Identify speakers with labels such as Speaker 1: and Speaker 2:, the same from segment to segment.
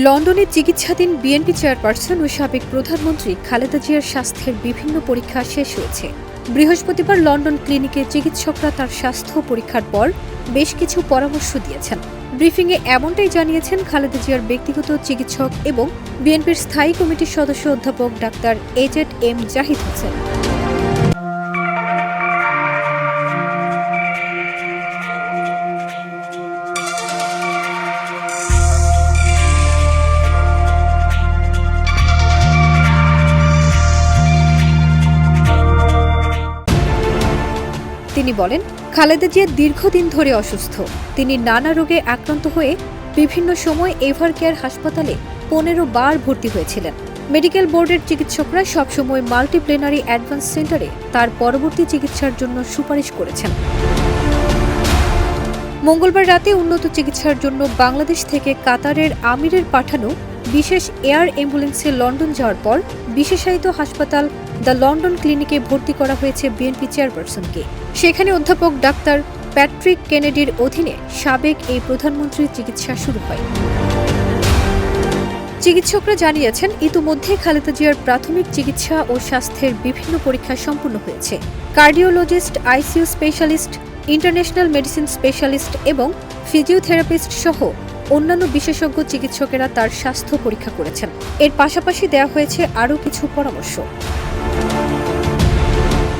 Speaker 1: লন্ডনে চিকিৎসাধীন BNP chairperson ও সাবেক প্রধানমন্ত্রী খালেদা জিয়ার স্বাস্থ্যের বিভিন্ন পরীক্ষা শেষ হয়েছে। বৃহস্পতিবার লন্ডন ক্লিনিকে চিকিৎসকরা তার স্বাস্থ্য পরীক্ষার পর বেশ কিছু পরামর্শ দিয়েছেন। ব্রিফিংয়ে এমনটাই জানিয়েছেন খালেদা জিয়ার ব্যক্তিগত চিকিৎসক এবং বিএনপির স্থায়ী কমিটির সদস্য অধ্যাপক ডাক্তার এজেড.এম. জাহিদ হোসেন। তিনি বলেন, খালেদা জিয়া দীর্ঘদিন ধরে অসুস্থ। তিনি নানা রোগে আক্রান্ত হয়ে বিভিন্ন সময় এভারকেয়ার হাসপাতালে 15 বার ভর্তি হয়েছিলেন। মেডিকেল বোর্ডের চিকিৎসকরা সবসময় মাল্টিপ্লেনারি অ্যাডভান্স সেন্টারে তার পরবর্তী চিকিৎসার জন্য সুপারিশ করেছেন। মঙ্গলবার রাতে উন্নত চিকিৎসার জন্য বাংলাদেশ থেকে কাতারের আমিরের পাঠানো বিশেষ এয়ার অ্যাম্বুলেন্সে লন্ডন যাওয়ার পর বিশেষায়িত হাসপাতাল দ্য লন্ডন ক্লিনিকে ভর্তি করা হয়েছে বিএনপি চেয়ারপারসনকে। সেখানে অধ্যাপক ডাক্তার প্যাট্রিক কেনেডির অধীনে সাবেক এই প্রধানমন্ত্রীর চিকিৎসা শুরু হয়। চিকিৎসকরা জানিয়েছেন, ইতিমধ্যে খালেদা জিয়ার প্রাথমিক চিকিৎসা ও স্বাস্থ্যের বিভিন্ন পরীক্ষা সম্পূর্ণ হয়েছে। Cardiologist, ICU specialist, international medicine specialist এবং ফিজিওথেরাপিস্ট সহ অন্যান্য বিশেষজ্ঞ চিকিৎসকেরা তার স্বাস্থ্য পরীক্ষা করেছেন। এর পাশাপাশি দেওয়া হয়েছে আরও কিছু পরামর্শ।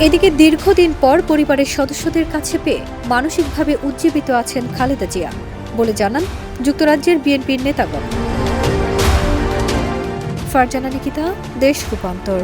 Speaker 1: এদিকে দীর্ঘদিন পর পরিবারের সদস্যদের কাছে পেয়ে মানসিকভাবে উজ্জীবিত আছেন খালেদা জিয়া বলে জানান যুক্তরাজ্যের বিএনপির নেতাগণ। ফারজানা নিকিতা, দেশ রূপান্তর।